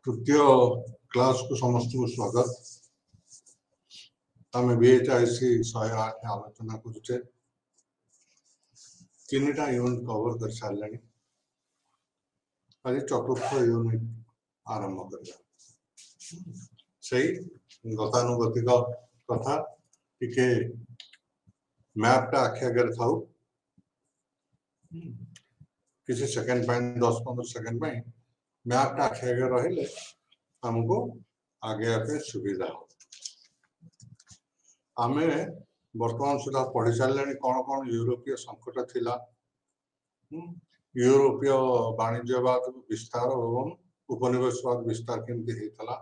तृतीय क्लास को समस्त को स्वागत। आम BHIC 108 आलोचना करुचे तीनटा यूनिट कवर कर सारे आज चतुर्थ यूनिट आरंभ करवा से गतानुगतिक कथा टिके मैपटा आखि आगे था किसी सेकंड 10-15 सेकंड मैपटा आखि आगे रहिले हमको आगे आगे सुविधा हो। आमे वर्तमान सुधा पढ़ी सारे कौन कौन यूरोपीय संकट थिला, यूरोपीय वाणिज्यवाद विस्तार एवं उपनिवेशवाद विस्तार केमती हेतला,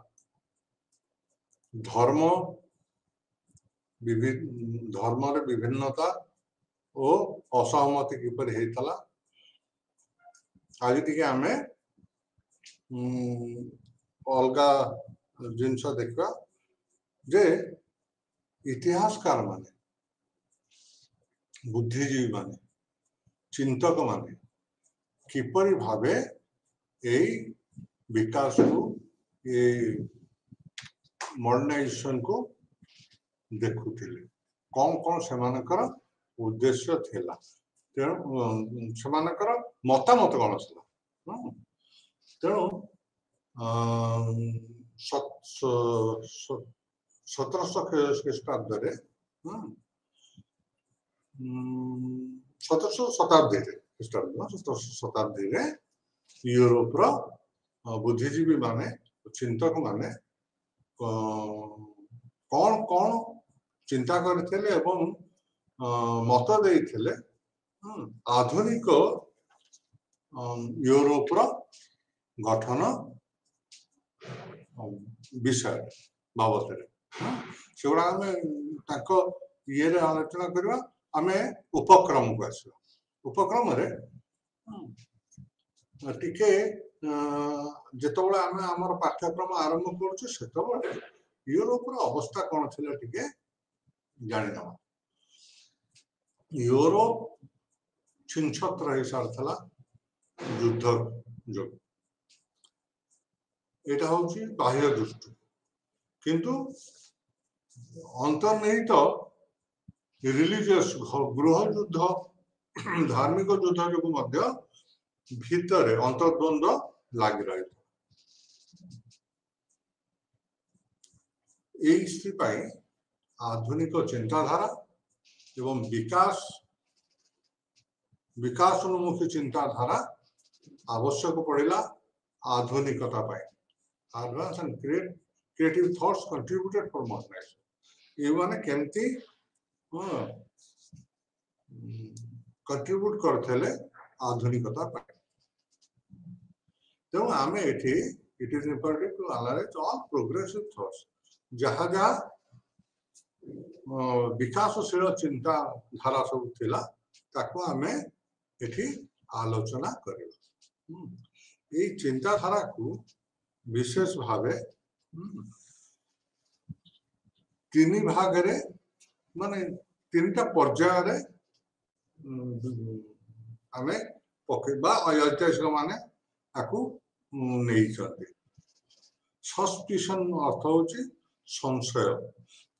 धर्म धर्म रे विभिन्नता और असहमति किपर हेतला। आज टिके आमे अलगा जिनस देखा जे इतिहासकार माने बुद्धिजीवी माने चिंतक माने किपरि भावे ए विकास को ए मॉडर्नाइजेशन को देखुथिले, कौन कौन सेमानकर उद्देश्य थिला, तेणु सेमानकर मतामत कौन थिला। तेणु 1700 ख्रीष्टाब्द 1700 शताब्दी यूरोप बुद्धिजीवी माने चिंतक माने कौन कौन चिंता करते एवं मत देइथिले आधुनिक यूरोप गठन विषय बाबद से ये आलोचना करवा। आम उपक्रम को आस उपक्रम टिके जितेबाला आम आमर पाठ्यक्रम आरंभ कर यूरोप अवस्था कौन थी टिके जाना। यूरोप छिनछत्र हो सारी युद्ध जो यहाँ हूँ बाह्य दृष्टि, किंतु अंतर्निहित रिलीजियस गृह युद्ध धार्मिक युद्ध जो भितर अंतर्द्वंद लगी रही आधुनिक चिंताधारा एवं विकासोन्मुखी चिंताधारा आवश्यक पड़ेगा। आधुनिकता advance and creative thoughts contributed for modernization। ये माने केमती कंट्रीब्यूट करथले आधुनिकता पाए। तेणु आमे एठी it is important to analyse all progressive thoughts जहाँ जहाँ विकासशील चिंता धारा सब थिला ताको आमे एठी आलोचना करिबा। ये चिंता धारा को विशेष भावे तीन भाग रे माने तीनटा पर्याय रे आमे पकेबा ऐतिहासिक माने आकु नहीं चलते। सस्पिशन अर्थ होची संशय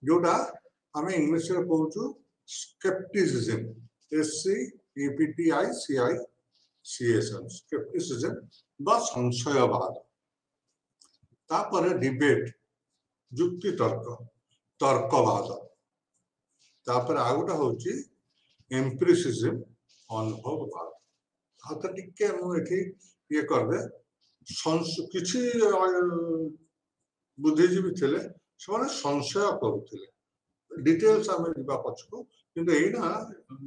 जोटा आमे इंग्लिश रे कहूचु स्केप्टिसिज्म SCEPTICISM स्केप्टिसिज्म बा संशयवाद। तापर डिबेट युक्ति तर्क तर्कवाद। तापर आगोटा होची एम्पिरिसिज्म अनुभववाद। तो टिके मुझे ये कर दे किसी बुद्धिजीवी थे से संशय करुले डिटेल्स आम जा पछको किंतु एना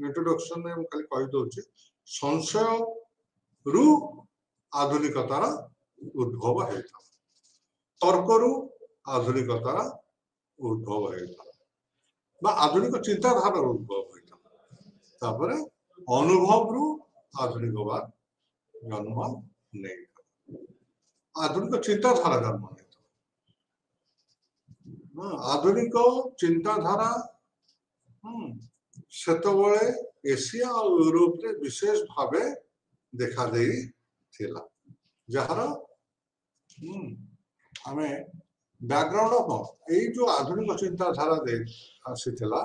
इंट्रोडक्शन में खाली कही दउची संशय रु आधुनिकतार उद्भव होता तर्करु आधुनिकतार उद्भव होता आधुनिक चिंताधारा उद्भव होता तापर अनुभव रु आधुनिकवाद जन्म नहीं आधुनिक चिंताधारा जन्म नहीं आधुनिक चिंताधारा सेतबळे एशिया और यूरोप रे विशेष भावे देखा देई थिला जहार आमे बैकग्राउंड कौन यही जो आधुनिक चिंताधारा आसीला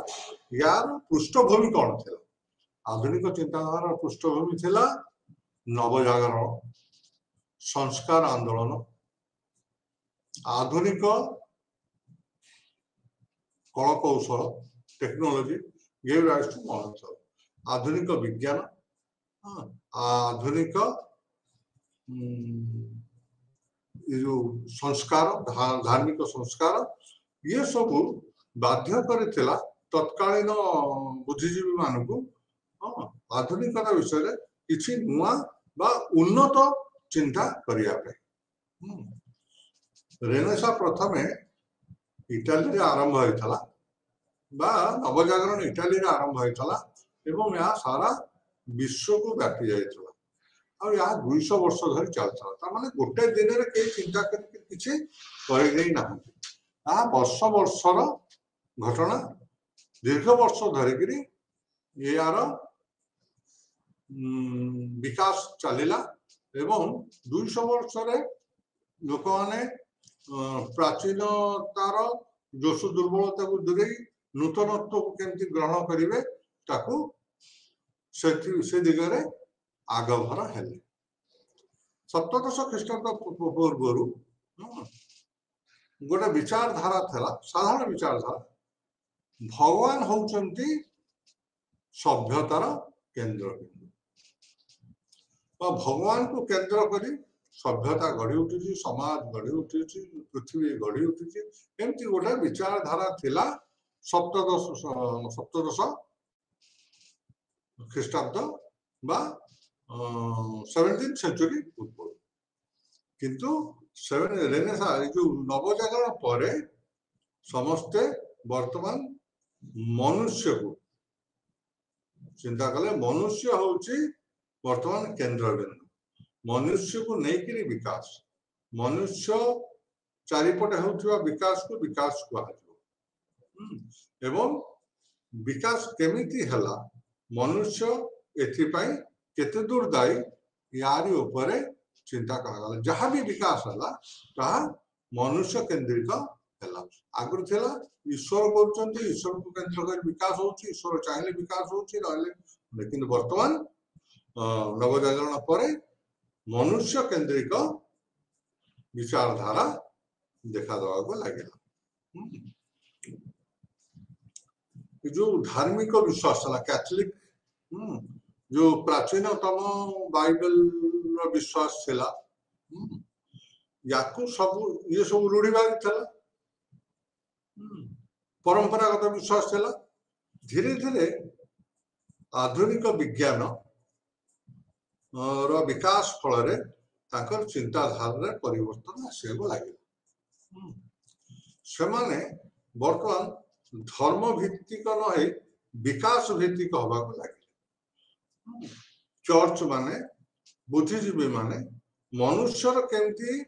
यार पृष्ठभूमि कौन थी आधुनिक चिंताधारा पृष्ठभूमि थिला नवजागरण संस्कार आंदोलन आधुनिक कला कौशल टेक्नोलॉजी ये आधुनिक विज्ञान आधुनिक जो संस्कार धार्मिक संस्कार ये सब बाध्य करथिला तत्कालीन बुद्धिजीवी मानक आधुनिकता विषय किसी नुआ बा उन्नत चिंता करिया पे रेनेसा प्रथमे इटाली रे आरंभ होइतला बा नवजागरण इटाली रे आरंभ होइतला एवं या सारा विश्व को व्यापी जाइतला और या 200 वर्ष धरि चलता ता माने गोटे दिन रे के चिंता करके किछि करि देई ना आ वर्ष वर्षर घटना दीर्घ वर्ष धरि करी ये यार विकास चलिला एवं 200 वर्ष रे लोक माने प्राचीनतार जोश दुर्बलता को दूरे नूतनत्व को केमती ग्रहण करेंगे ताकू से दिगरे आगभर हेले सप्तदश ख्रीष्टाब्द पूर्व गोटे विचारधारा था साधारण विचारधारा भगवान होउचंती सभ्यतार केंद्र भगवान को केंद्र करी सभ्यता गढ़ी उठी समाज गढ़ी उठी पृथ्वी गढ़ी उठी एमती गोटे विचारधारा थिला सप्तदश ख्रीष्टाब्द बा 17th सेंचुरी पूर्व किंतु रेनेसा जो नवजागरण परे समस्ते वर्तमान मनुष्य को चिंता कले मनुष्य होची वर्तमान केंद्र बिंदु मनुष्य को लेकिन विकास मनुष्य चारिपटे होता विकास को एवं विकास केमिति हला मनुष्य एथिपाई केते दूर दायी यारी उपरे चिंता करा जहाँ भी विकास हला ताहा मनुष्य केंद्रित हला आगुर थिला ईश्वर करचंती ईश्वर को केंद्र कर विकास होची ईश्वर चाहिले विकास होची लेकिन वर्तमान नवजागरण परे मनुष्य केंद्रिक विचारधारा देखा देवा लगे जो धार्मिक विश्वास कैथोलिक जो प्राचीनतम बाइबल विश्वास थिला याकू सब ये सब रूढ़िवादी था परंपरागत विश्वास थिला धीरे धीरे आधुनिक विज्ञान विकास फल चिंताधारा परिवर्तन आसवा लगे से बर्तमान धर्म भित्तिक न विकास भित्तिक हवा लगे चर्च माने बुद्धिजीवी माने मनुष्यर केमती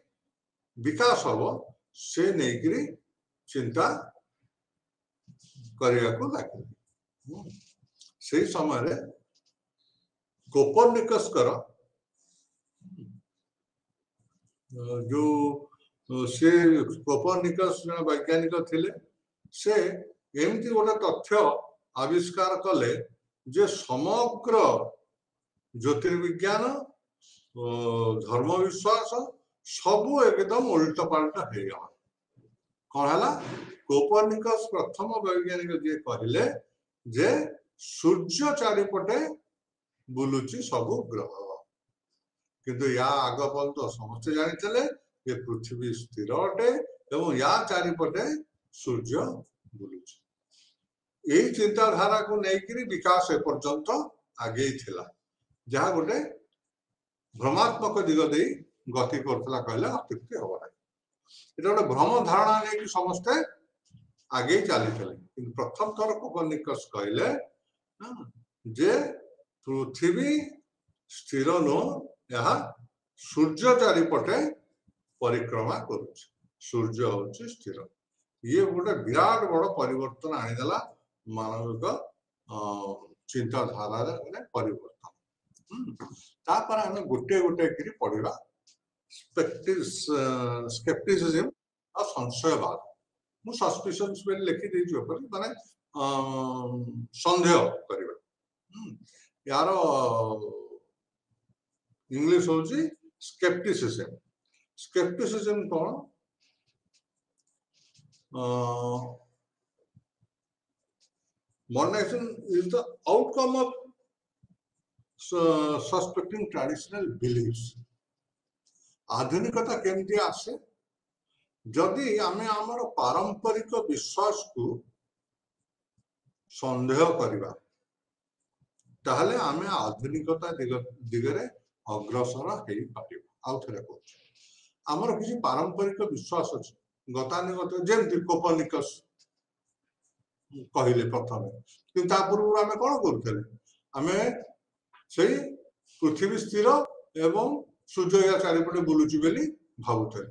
विकास हम से नहीं चिंता करने को लगे से समय कोपर्निकस जो से कोपर्निकस वैज्ञानिक थिले से एमती गोटे तथ्य आविष्कार कले जे समग्र ज्योतिर्विज्ञान धर्म विश्वास सबू एकदम उल्टा पाल्टा हो गला कौन है कोपर्निकस प्रथम वैज्ञानिक जी कहले जे सूर्य चारिपटे बुलुची सबू ग्रह किंतु या आग पर्यंत समस्ते जानी ये पृथ्वी स्थिर अटे एवं या चारिपटे सूर्य बुलुची यही चिंताधारा को लेकर विकास एपर्यंत आगे थिला जहाँ गोटे भ्रमात्मक दिग दे गति करथला कहले अत्युक्ति हबा एटा गोटे भ्रम धारणा लेकिन समस्ते आगे चली किंतु प्रथम थर कोपर्निकस कहले जे पृथ्वी स्थिर नुह यह सूर्य चारिपटे परिक्रमा करुच्छ सूर्य हूँ स्थिर ये गोटे विराट बड़ परिवर्तन आनीदेला मानविक चिंताधारा परिवर्तन तापर आम गोटे गोटे पढ़ा स्केप्टिसिज्म और संशयवाद मु सस्पिशंस पे लिखि देछि ऊपर माने संदेह करबा यार इंग्लिश होची scepticism cone modernization is the outcome of suspecting traditional beliefs आधुनिकता केमती आसे जदि आमे हमर पारंपरिक विश्वास को संदेह करिबा ताहले आमे आधुनिकता दिगरे अग्रसर हेई पारिबा आउ थरे को हमर किछि पारंपरिक विश्वास अछि गतानुगत जेमति कोपर्निकस कहले प्रथम किंतु पूर्व आमे कोन करथले आमे सेही पृथ्वी स्थिर एवं सूर्य या चारिपटे बुलुची बेली भाबुथले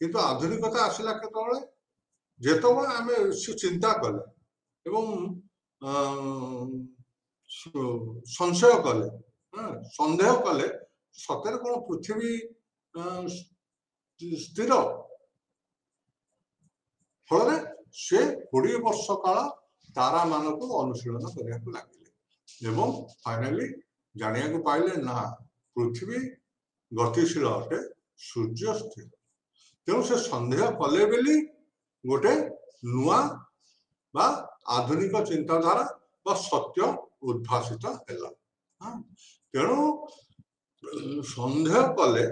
किंतु आधुनिकता आसिला केतळे जेतबळे आमे चिंता कले एवं संशय कले संदेह कले सତରେ कोन पृथ्वी स्थिर फल से 20 वर्ष काल तारा मानक अनुशीलन करने को लगे एवं फाइनली जानिया को पाइले ना पृथ्वी गतिशील अटे सूर्य स्थिर तेणु से संदेह कले बेली गोटे नुआ बा आधुनिक चिंताधारा बा सत्य उद्भासित हैला तेणु संदेह कले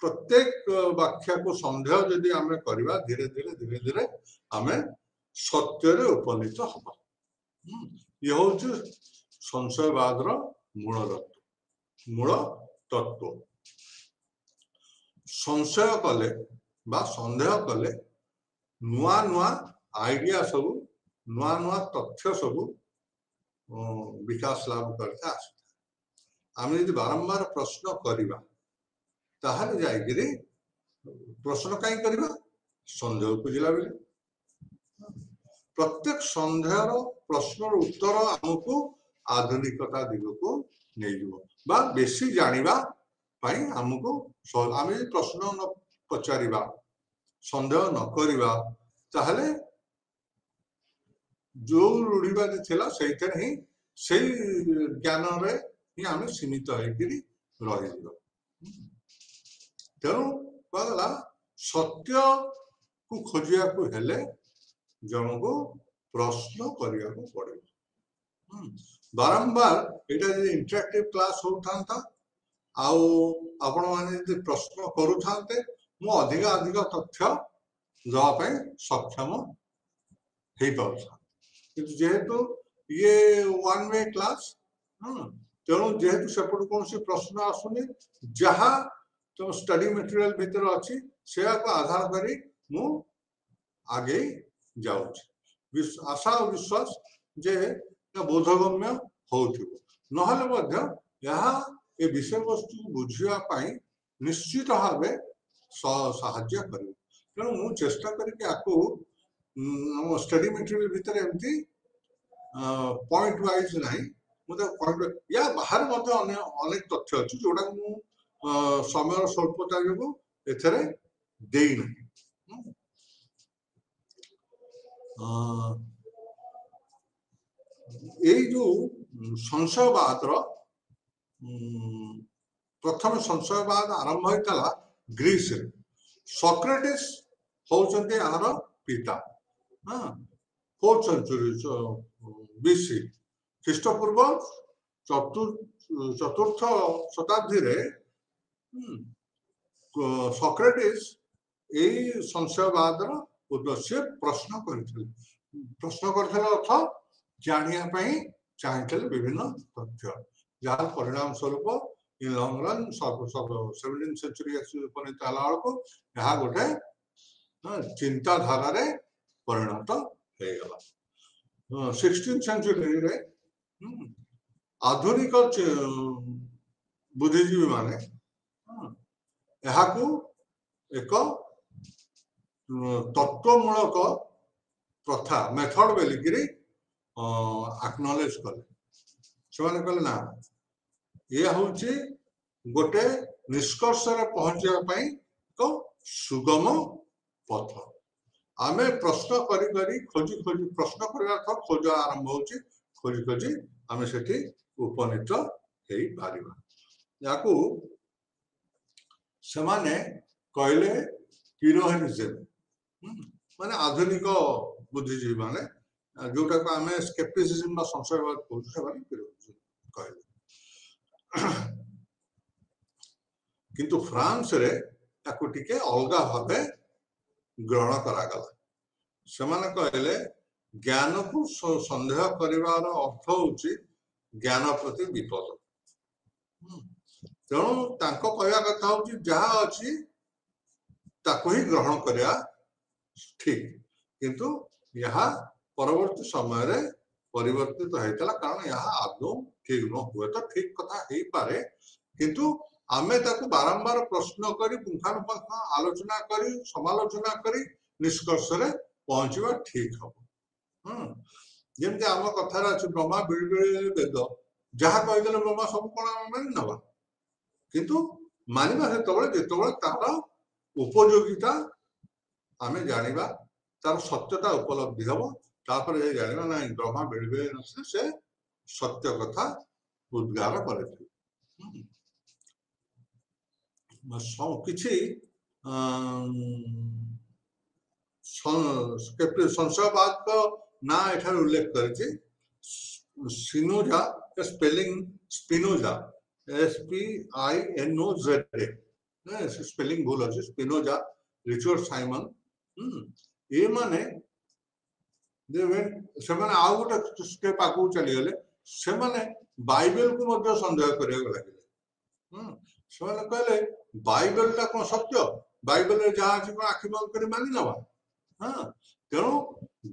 प्रत्येक व्याख्या को संदेह यदि आमे करिबा धीरे धीरे आमे सत्य रे उपनीत हबा ये होची संशयवाद रो मूल तत्व संशय कले बा संदेह कले नुआ नुआ आइडिया सब नुआ तथ्य सब विकास लाभ करते आस आमे यदि बारंबार प्रश्न करिबा ताहले जाइगिरी प्रश्न काई करिबा संदेह खुजिला बेले प्रत्येक संदेहर प्रश्न उत्तर हमको आधुनिकता दिग को नहीं जीवो बा बेसी जानिबा पाई हमको आमे प्रश्न न पचारिबा संदेह न करिबा ताहले जो रूढ़ीबा थिला सेइते ही सेई ज्ञान रे ही आमे सीमित होइगिरी रहि जीवो तेणु कहला सत्य को खोजिया को हेले जन को प्रश्न करिया को पड़े बारंबार एटा जे इंटरैक्टिव क्लास होता आउ आपण माने जे प्रश्न करू थांते मु अधिक अधिक तथ्य दवा पे सक्षम हे पाउछा किंतु जेहेतु ये वन वे क्लास तेणु जेहेतु सेपट कौन प्रश्न आसुनी जहा तो स्टडी मटेरियल भीतर अच्छी से आधार करी मु आगे जाऊँ आशा और विश्वास जे बोधगम्य होथिबो नहले मध्य ए विषय वस्तु बुझिया पाई निश्चित भावे सहाय्य करियो तेणु मु चेष्टा करके आको स्टडी मटेरियल भीतर एमती पॉइंट वाइज नहीं मुझे पॉइंट या बाहर मध्य अनेक तथ्य अच्छी जोटा मु समय स्वल्पता जो एथरे देई नहीं जो संशयवाद प्रथम संशयवाद आरंभ होता ग्रीस सॉक्रेटिस होचंते आर पिता 4th सेंचुरी बीसी ख्रीष्टपूर्व चतुर्थ शताब्दी रे सॉक्रेटिस यही संशयवाद उद्देश्य प्रश्न करते अर्थ जानिया चाहते विभिन्न तथ्य जार परिणाम स्वरूप in long run 17th century उपनीत हला गोटे चिंताधारा रे परिणत हो गला 16th सेंचुरी रे आधुनिक बुद्धिजीवी माने एक तत्वमूलक प्रथा मेथड बोलिकी एक्नॉलेज कले से कहले ना ये हूँ गोटे निष्कर्ष पहुंचा एक सुगम पथ आमे प्रश्न करी करी खोजी खोजी प्रश्न करवा तो खोज आरंभ होची खोजी खोजी आमे सेठी उपनीत हेई पारिबा याकू समाने कहले पिरोहनिज्म माने आधुनिक बुद्धिजीवी माने जोटा को आमे स्केप्टिसिज्म बा संशयवाद कहू से माने पिरोहनिज्म कहले किंतु फ्रांस रे ताकू टिके अलगा भाबे ग्रहण करागला सेमाने कहले ज्ञान को संदेह करिवार अर्थ होची ज्ञान प्रति विपद तेणु तांको कहया कथा होची जहा अछि ताको ही ग्रहण करिया ठीक किंतु यहाँ परवर्ती समय रे परिवर्तित होइतला कारण यहाँ आदौ ठीक न हुए तो ठीक कथा हेई पारे किंतु आमे ताको बारंबार प्रश्न करी पुंखानुपुंख आलोचना करी समालोचना करी निष्कर्ष रे पहुंचवा ठीक हम जेमते आम कथार अछि ब्रह्मा बिळबिळ वेद जहा कहिदेले ब्रह्मा सब कोन मानि नबा किंतु मानिबा जेतबळे तार उपयोगिता आमे जानिबा तार सत्यता उपलब्धि हबो तापर ए जानिबा ना ब्रह्मा बिळबिळ से सत्य कथा उद्गार करथि किछि संशयवाद को ना एठार उल्लेख करछि Spinoza spelling Spinoza SPINOZA spelling भूल अछि स्पिनोजा रिचर्ड साइमन ए माने से माने आ गोटे स्टेप आगु चली गले से माने बाइबल को मध्य संदेह करिया लागिले से माने कहले बाइबल ता कोन सत्य बाइबल रे जहा अछि कोन आखि बंद करी मानि नबा हां तेणु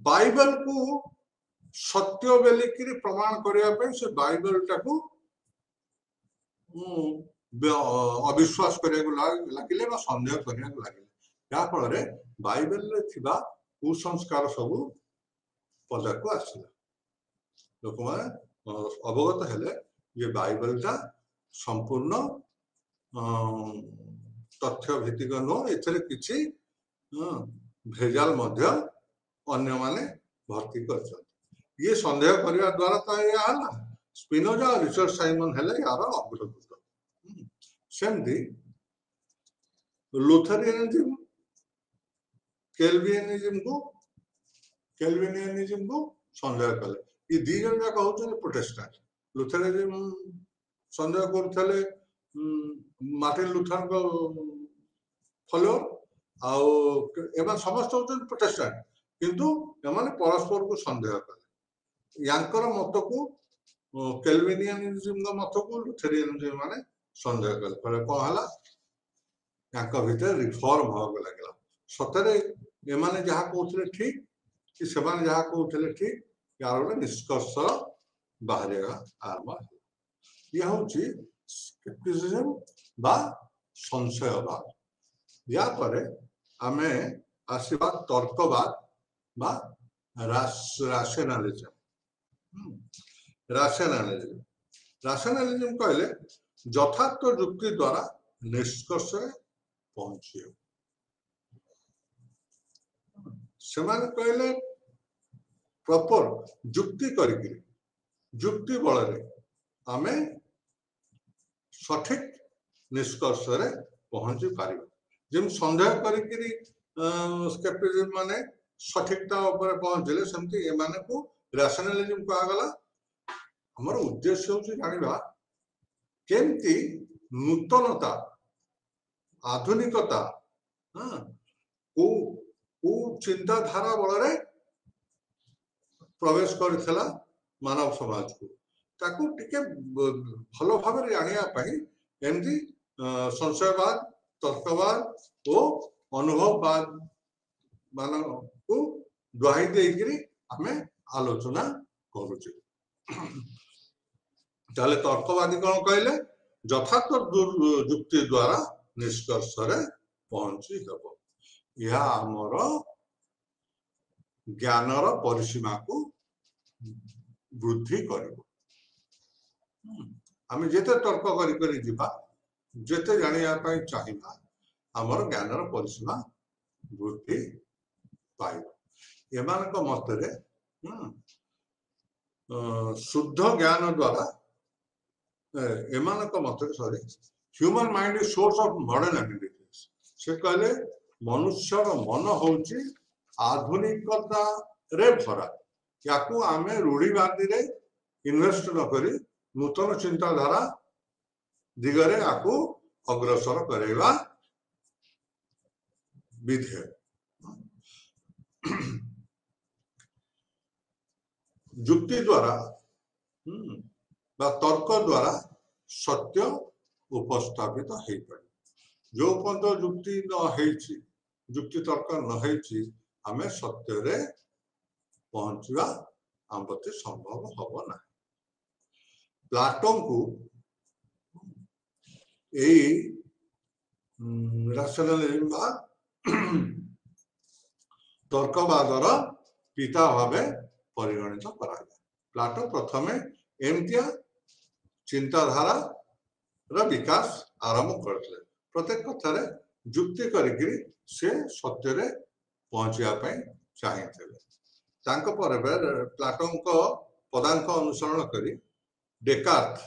बाइबल को सत्य बेली कि प्रमाण करने से बाइबल टाकू अविश्वास लगे सन्देह करने लगे याफल बाइबल कुसंस्कार सब पदा को आसला लोक मैंने अवगत हेले ये बाइबलटा संपूर्ण तथ्य भित्तिक नुह एथरे किछि भेजाल मध्य अन्य माने भर्ती कर ये संदेह करने द्वारा तो यह स्पिनोजा और रिचर्ड साइमन हेले यार अग्रदूत सेमती लुथेरियनिज्म कैल्विनियनिज्म को संदेह कले ये दी जन जाक होचन प्रोटेस्टेंट लुथेरियनिज्म संदेह करथले मार्टिन लुथर को फॉलोअर आउ एमन समस्त होचन प्रोटेस्टेंट किंतु एमाने परस्पर को संदेह कले यांकर मत को कैल्विनियनिज्म मत को लुथेरियनिज्म माने संदेह कले पर कोन हला याका भीतर रिफॉर्म हो लागला सतरे एमाने जहा कहउथले ठीक कि सेमाने जहा कहउथले ठीक यार गोटे निष्कर्ष बाहरेगा आरंभ यह होची स्केप्टिसिज्म बा संशयवाद या परे आमे आसीबा तर्कवाद बा राशनलिज्म राशनलिज्म कहले यथार्थ युक्ति द्वारा निष्कर्ष पहुंचे सेमान कहले प्रॉपर युक्ति करके युक्ति बल रे आमे सठिक निष्कर्ष रे पहुंची पारिबा जेम संदेह करके स्केप्टिसिज्म माने सठिकता ऊपर पहुंचले सेमती ए माने को राशनलिज्म को आगला हमर उद्देश्य होची जानिबा केमती नूतनता आधुनिकता हां को चिंता धारा बल रे प्रवेश करथिला मानव समाज को ताकू टिके भलो भाबरे जानिया पई एमती संशयवाद तर्कवाद ओ अनुभववाद मान को दुहाई देकरी हमें आलोचना करूचे ताले तर्कवादी कौन कहले यथार्थ युक्ति द्वारा निष्कर्ष रे पहुंची हबो यह हमर ज्ञानर परिसीमा को वृद्धि करिवो आमे जेते तर्क करी करी जिबा जेते जानिया पई चाहिबा हमर ज्ञानर परिसीमा वृद्धि पाइब एमानक मतरे शुद्ध ज्ञान द्वारा एमानक मतरे sorry human mind is source of modern abilities से कहले मनुष्य मन होउची आधुनिकता रे भरा याकू आमे रूढ़ीवादी रे इन्वेस्ट न करी नूतन चिंताधारा दिगरे आकू अग्रसर करेगा विधेय जुक्ति द्वारा तर्क द्वारा सत्य उपस्थापित हो पारे जो पर्यंत जुक्ति न हेची जुक्ति तर्क न हेची आमे सत्य रे पहुंचवा आम प्रति संभव हब ना प्लाटन को राशनलिज्म तर्कवादर पिता भावे परिगणित करा प्लाटो प्रथमे एमतिया चिंताधारा विकास आरंभ करते प्रत्येक कथार जुक्ति करी से सत्य रे पहुंचा चाहिए प्लाटन को पदांक अनुसरण करी डेकार्थ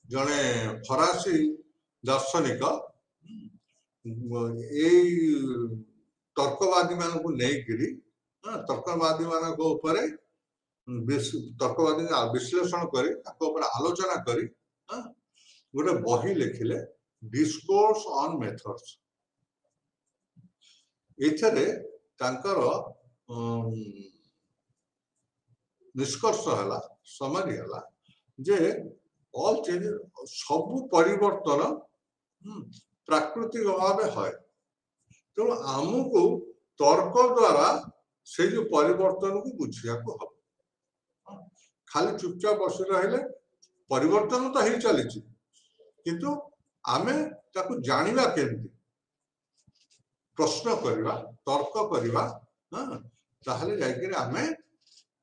जने फरासी दार्शनिक तर्कवादी मान को नहीं तर्कवादी मान तर्कवादी विश्लेषण करी आलोचना करी गोटे बही लिखिले डिस्कोर्स ऑन मेथड्स एथरे तांकर निष्कर्ष हला समरी हला जे ऑल चेंज सब परिवर्तन प्राकृतिक भाव है तो आमको तर्क द्वारा से जो परिवर्तन को बुझिया को हम खाली चुपचाप बस रहे परिवर्तन तो ही चली किंतु आमे ताकू जानिबा केमती प्रश्न करवा तर्क करवा ताहले जाइके आमे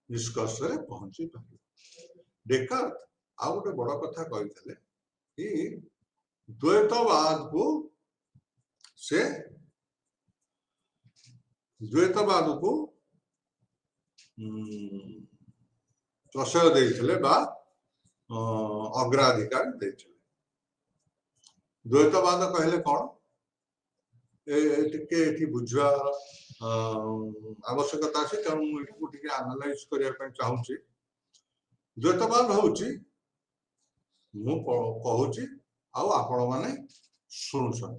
निष्कर्ष रे पहुंची पारि डेकार्थ आ गोटे बड़ कथा कहितले कि द्वैतवाद को से द्वैतवाद को प्रशय देइथिले बा अग्राधिकार देइथिले द्वैतवाद कहले कौन एटी बुझवा आवश्यकता अछि तेणु एटू टिके एनालाइज करिया ପାଇଁ चाहूची द्वैतवाद होउची मु कहूची आ आपण माने सुनुछन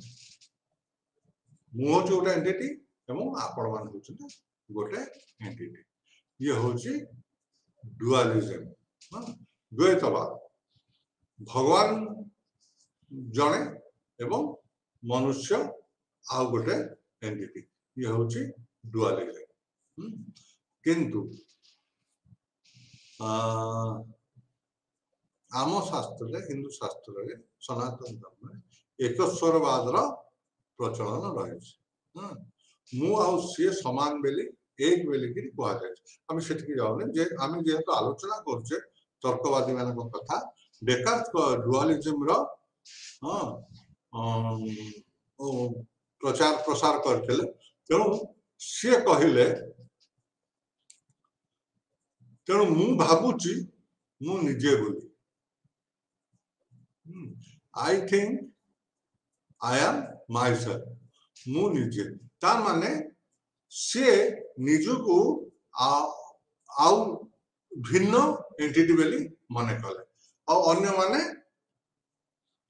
मु होची गोटे एंटिटी एवं आपण मान होची गोटे एंटिटी ये होची डुअलिज्म द्वैतवाद भगवान जने एवं मनुष्य आ गोटे एंटिटी ये होची डुअलिज्म किंतु आम शास्त्र हिंदू शास्त्र सनातन धर्म एकस्वरवाद प्रचलन रही मु सी समान बेली एक बेली कह जाए जाऊने जे आम जेहेतु आलोचना करुचे तर्कवादी मान कथा डेकार्थ डुअलिज्म प्रचार प्रसार करते तेणु सी कहले तेणु मु भावुची मु निजे बोली I think I am my self मु निजे ता माने से निजको आउ भिन्न एंटिटी बेली माने कले आ अन्य माने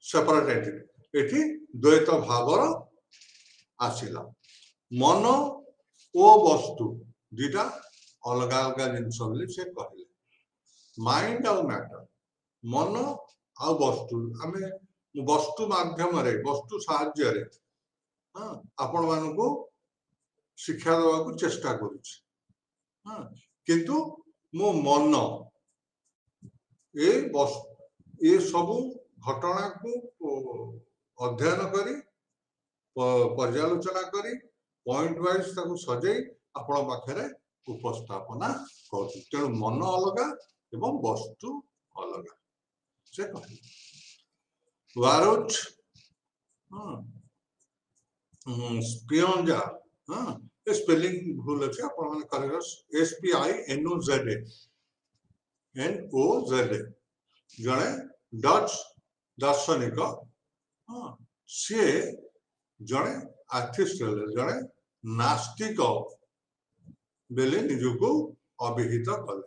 सेपरेट एंटिटी एठी द्वैत भावर आसिला मन ओ वस्तु दुटा अलग अलग जिनस बोली से कहले माइंड आ मैटर मन आ वस्तु आमे वस्तु माध्यम रे वस्तु साहाय्य रे आपण मानको शिक्षा देवा को चेष्टा करुछि किंतु मो मन ए सब घटना को अध्ययन करी पर्यालोचना करी पॉइंट वाइज ताको सजै आपण पाखरे उपस्थापना करुछि तेणु मन अलग एवं वस्तु अलग से कहले वारोच स्पियोजा हाँ ये स्पेलिंग भूल अच्छे अपन मैंने करेगा SPINOZA जड़े डच दार्शनिक हाँ सी जड़े आर्टिस्ट जड़े नास्तिक बेले निजको अभिहित कले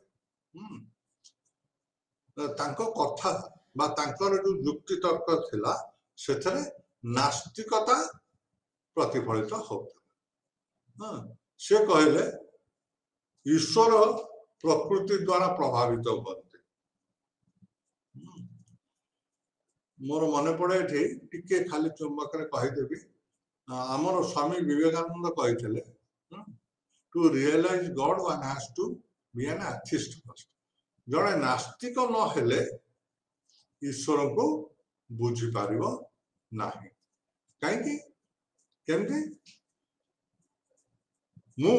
तांको कथा बा तांकर जो युक्ति तर्क थिला सेथरे नास्तिकता प्रतिफलित होता हाँ से कहले ईश्वर प्रकृति द्वारा प्रभावित होते मोर मन पड़े एठी टिके खाली चुंबक रे कहिदेबी आमर स्वामी विवेकानंद कहिथिले to realise God one has to be an atheist first जड़े नास्तिक न हेले ईश्वर को बुझी पारिबो नाही काहेकि केमती मु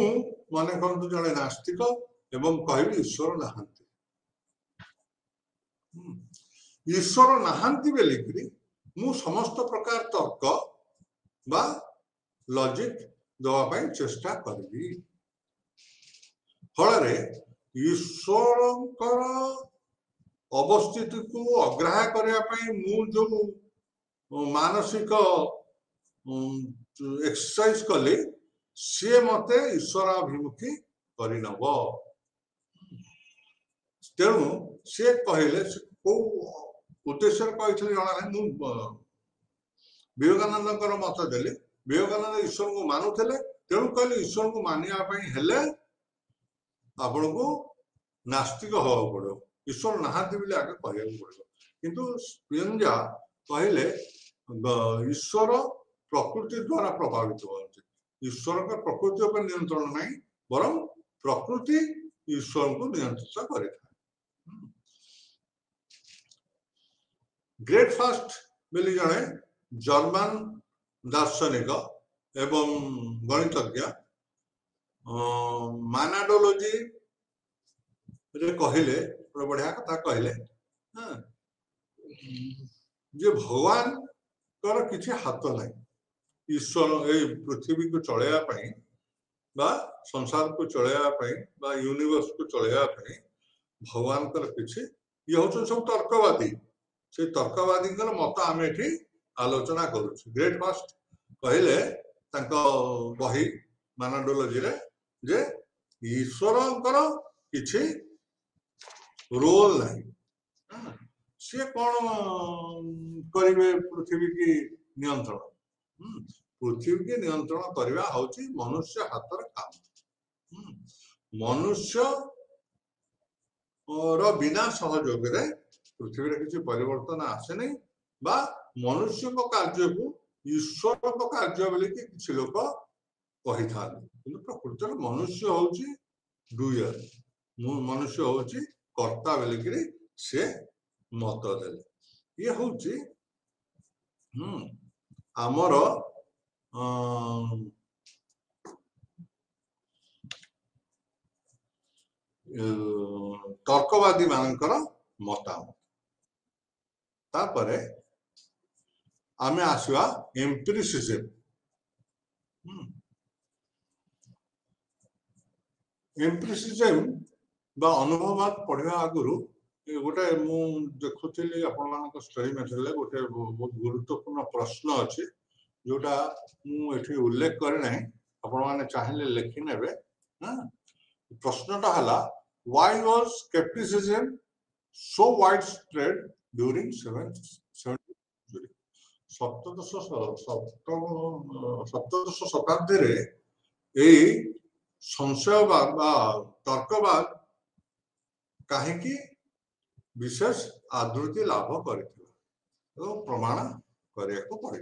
माने करतु जड़े नास्तिक एवं कहबी ईश्वर नहांती ईश्वर नहांती बेलिकरी मु समस्त प्रकार तर्क बा लॉजिक दवा पाई चेष्टा करबी फलरे ईश्वरकर अवस्थिति को अग्राह्य करने पाई मु जो मानसिक एक्सरसाइज कले सी मते ईश्वराभिमुखी करनब तेणु सी कहले को उद्देश्य कही जना विवेकानंद मत देले विवेकानंद ईश्वर को मानुले तेणु कहले ईश्वर को मानिया आपण को नास्तिक हवा पड़ो ईश्वर नहांती बोले आगे कहया पड़ो किंतु स्पिनोजा कहले ईश्वर प्रकृति द्वारा प्रभावित होते ईश्वर का प्रकृति पर नियंत्रण नहीं बरं प्रकृति ईश्वर को नियंत्रित करे ग्रेट फास्ट बोली जड़े जर्मन दार्शनिक एवं गणितज्ञ मानाडोलॉजी रे कहले बढ़िया कथा कहले हाँ जे भगवान कर किसी हाथ नहीं ईश्वर ए पृथ्वी को चलैया पाई बा संसार को चलैया पाई बा यूनिवर्स को चलैया पाई भगवान कर किसी ये होचन सब तर्कवादी से तर्कवादी मत आम एठी आलोचना करूँ ग्रेट फास्ट कहले बही मानाडोलॉजी रे जे ईश्वर किसी रोल नहीं सी कौन करेंगे पृथ्वी की नियंत्रण पृथ्वी की नियंत्रण करवा हूँ मनुष्य हाथ काम मनुष्य बिना सहयोग रे पृथ्वी रे किसी परिवर्तन आसे नहीं बा मनुष्य को कार्य को ईश्वर को कार्य बोले कि किसी लोग कही था प्रकृति मनुष्य हूँ डूयर मनुष्य हूँ कर्ता बोलिकी से मत देले ये हूँ आमर तर्कवादी मानकर मतामत तापरे आमे आसवा एम्पिरिसिज्म एम्पिरिसिज्म बा अनुभववाद पढ़ा आगु गोटे मु देखुली आपण स्टडी मेटेरियल गोटे बहुत गुरुत्वपूर्ण प्रश्न अच्छे जोटा मुझे उल्लेख करना आपण मैंने चाहिए लिखि ने प्रश्नटा हला why was scepticism so wide spread during 7th century सप्तदश शताब्दी रे एई संशयवाद बा तर्कवाद कहीं विशेष आदृति लाभ कर प्रमाण करने पड़े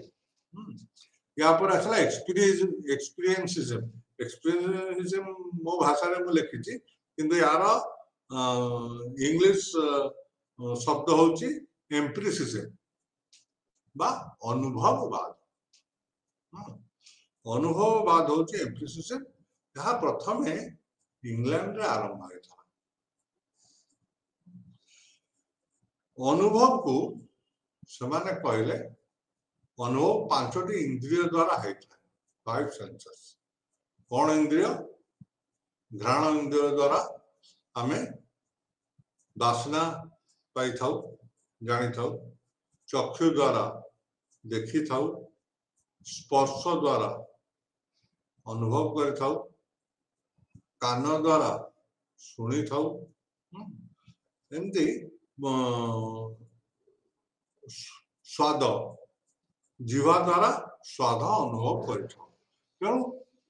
या पर आसला एक्सपीरियंसिज्म एक्सपीरियंसिज्म मो भाषा रे मु लिखी किंतु यार इंग्लिश शब्द होची एम्पिरिसिज्म बा अनुभववाद अनुभववाद होची एम्पिरिसिज्म जहाँ प्रथम इंग्लैंड रे आरंभ होता अनुभव को समाने कहले अनुभव 5टी इंद्रिय द्वारा होता है 5 सेंसेस कौन इंद्रिय घ्राण इंद्रिय द्वारा आमे वासना पाई थाउ जानी थाउ चक्षु द्वारा देखी थाउ स्पर्श द्वारा अनुभव करि थाउ कान द्वारा शुणी थाउ एमती स्वाद जीवा द्वारा स्वाद अनुभव कर तेणु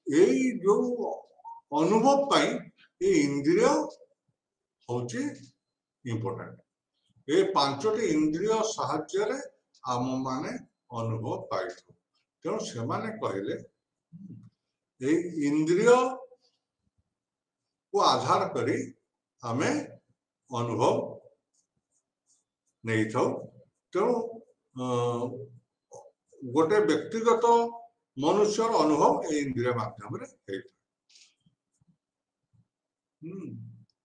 यही जो अनुभव पाई ये इंद्रिय होची इम्पोर्टेंट ये पांचटी इंद्रिय साहाय्य रे आम माने अनुभव पाई तेणु से माने कहले ये इंद्रिय को आधार करी आमे अनुभव नहीं थाउ तेणु गोटे व्यक्तिगत मनुष्य अनुभव ए इंद्रिय माध्यम रे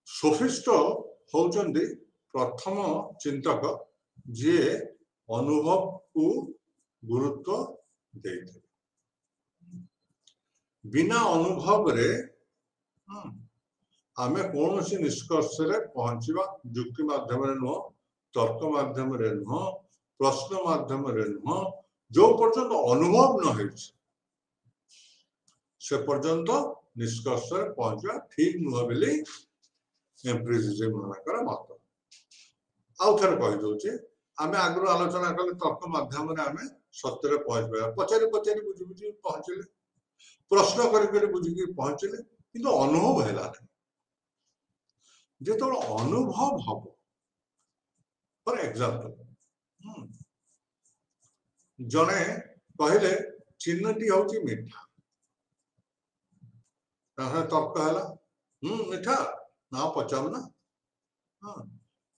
सोफिस्ट होचंदी प्रथम चिंतक जे अनुभव को गुरुत्व देते बिना अनुभव रे आमे कौन सी निष्कर्ष रे पहुंचवा युक्ति माध्यम रे नुह तर्क माध्यम रे नुह प्रश्न माध्यम रे नुह जो पर्यंत अनुभव न हो से पर्यंत निष्कर्ष रे पहुंचवा ठीक नुह बोली एम्पिरिसिज्म मानकर मत आउ थरे कहि दोचे आमे आगु आलोचना कले तर्क माध्यम रे आमे सत्य रे पहुंच बा पचारि पचारि बुझी बुझी पहुंचले प्रश्न करि करि बुझी के पहुंचले किंतु अनुभव हैला जे तो अनुभव हबो फॉर एग्जांपल जने कहले चिन्हटी होची मीठा ताहा तर्क हैला मीठा ना पचाम ना हाँ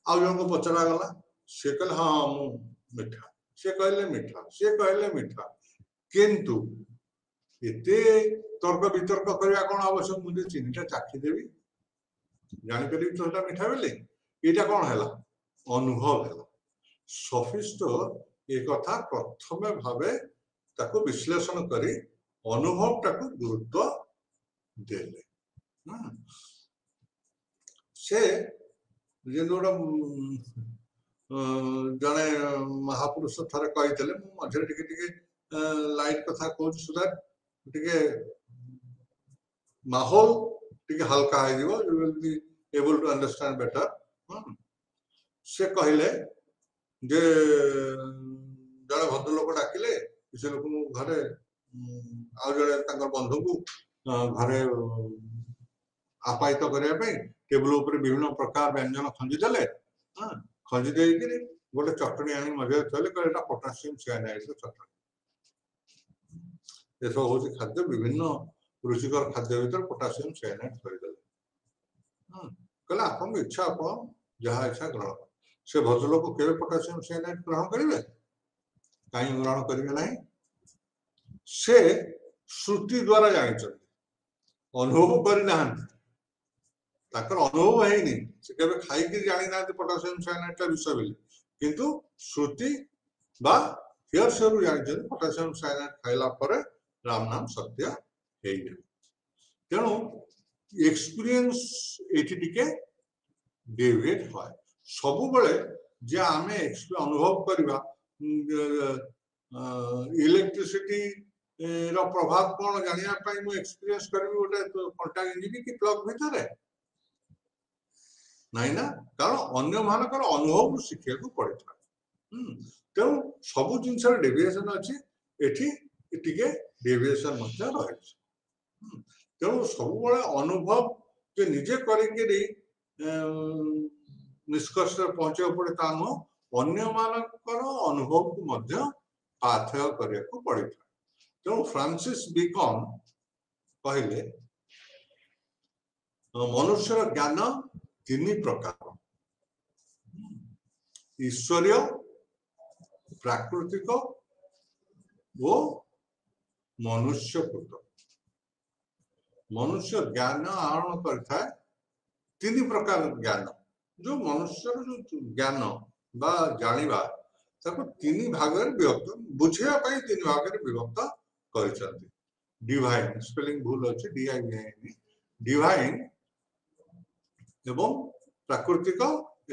आउ जन को पचरा गला से कहले हाँ मु मीठा से कहले मीठा से कहले मीठा किंतु एते तर्क वितर्क करया कोन आवश्यक मुझे चिन्हटा चाखी देबी जानि करी तो एटा मीठा बेले एटा कोन हैला अनुभव हैला सोफिस्ट एक कथा प्रथम भावे ताको विश्लेषण करी अनुभव ताको गुरुत्व देले से जे जोड़ा जने महापुरुष थारे कहितले मु मझे टिके टिके लाइट कथा कहू सुधा टिके माहौल टिके हल्का है जीवो you will be able to understand better से कहले जे जड़े भद्र लोक डाकिले किसी लोक घरे आ जड़े तांकर बंधु को घरे आपायित करने पे टेबल ऊपर विभिन्न प्रकार व्यंजन खंजी देले खंजी दे कि गोटे चटनी आनी मजे थले करेटा पोटेशियम साइनाइड चटनी ये सब होची खाद्य विभिन्न रुचिकर खाद्य भीतर पोटेशियम साइनाइड कर देले कहला आपन इच्छा आपन जहा इच्छा ग्रहण से भद्रलोक को केवे पोटेशियम साइनाइड ग्रहण करिवे काई ग्रहण करिवे नाही से श्रुति द्वारा जानि अनुभव करना ताकर अनुभव है नहीं से केबे खाई के जानि ना पोटेशियम साइनाइड विषय बोली किंतु श्रुति बा हियर से जानि पोटेशियम साइनाइड खाइला पर राम नाम सत्य है तेणु एक्सपीरियंस एटी टिके डेविएट होय सब बेले जे आमे अनुभव करबा इलेक्ट्रिसिटी रो प्रभाव कोन जानिया पई मु एक्सपीरियंस करबी गोटे कांटाक्ट इंजिन की प्लग भीतर है नहीं ना कारण अन्य मानकर अनुभव शिक्षा को पड़े था तेणु सब जिनस डेविएशन अच्छी एठी टिके डेविएशन मध्य रहे तेणु सब बड़े अनुभव जे निजे करिके निष्कर्ष पहुंचे पड़े ता न अन्य मानकर अनुभव को मध्य पाथेय करिया को पड़े था तेणु फ्रांसिस बेकन कहले मनुष्य ज्ञान तीन प्रकार ईश्वरीय प्राकृतिक वो मनुष्यकृत मनुष्य ज्ञान आहरण करता है तीन प्रकार ज्ञान जो मनुष्य जो ज्ञान बा जानिबा ताको तीन भाग में विभक्त बुझिया तीन भाग में विभक्त कर डिवाइन स्पेलिंग भूल अच्छे DIVIN डिवाइन एवं प्राकृतिक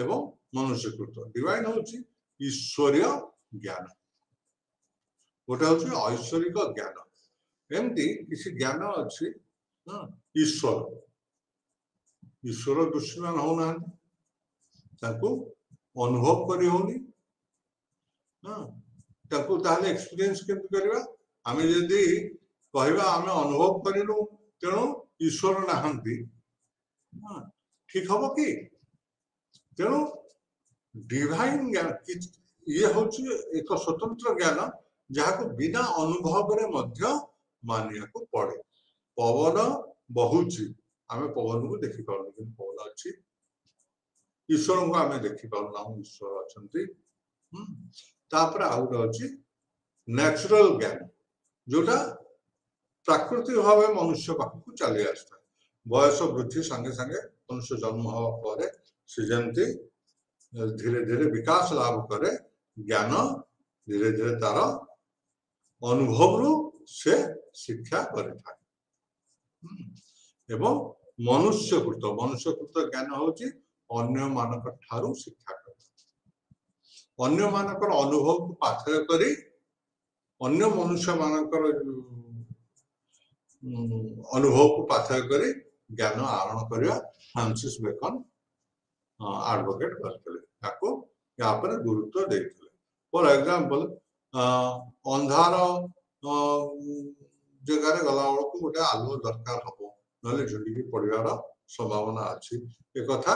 एवं मनुष्यकृत डिवाइन होची ईश्वरीय ज्ञान गोटे होची ऐश्वरिक ज्ञान एमती किसी ज्ञान अच्छी ईश्वर ईश्वर दृश्यमान होना अनुभव करी होनी ताहले एक्सपीरियंस केमती करबा आमे यदि कहबा आमे अनुभव करिनु तेणु ईश्वर नाहंती ठीक हबो कि तेणु डिवाइन ज्ञान ये होची एक स्वतंत्र ज्ञान जहाको बिना अनुभव रे मध्य मानिया को पड़े पवन बहुची आमे पवन को देखि पाउनु कि पवन अछि ईश्वर को आमे देखि पाउनु ईश्वर अछंती तापर आउट अछि नेचुरल ज्ञान जोटा प्राकृतिक भाव मनुष्य पाखु चली आसता बयस वृद्धि संगे संगे मनुष्य जन्म हवा पर से जमती धीरे धीरे विकास लाभ करे ज्ञान धीरे धीरे तार अनुभव रु से शिक्षा करे एवं मनुष्यकृत ज्ञान होची अन्य मानक ठारू शिक्षा करे अन्य मानकर अनुभव को पाथय करी अन्य मनुष्य मानकर अनुभव को पाथय करी ज्ञान आरोहण करिया फ्रांसिस बेकन एडवोकेट करथिले ताको या पर गुरुत्व देथिले फॉर एग्जांपल अंधार जगह गला को गोटे आलू दरकार हबो नले झुंडी पड़ियार संभावना अछि ए कथा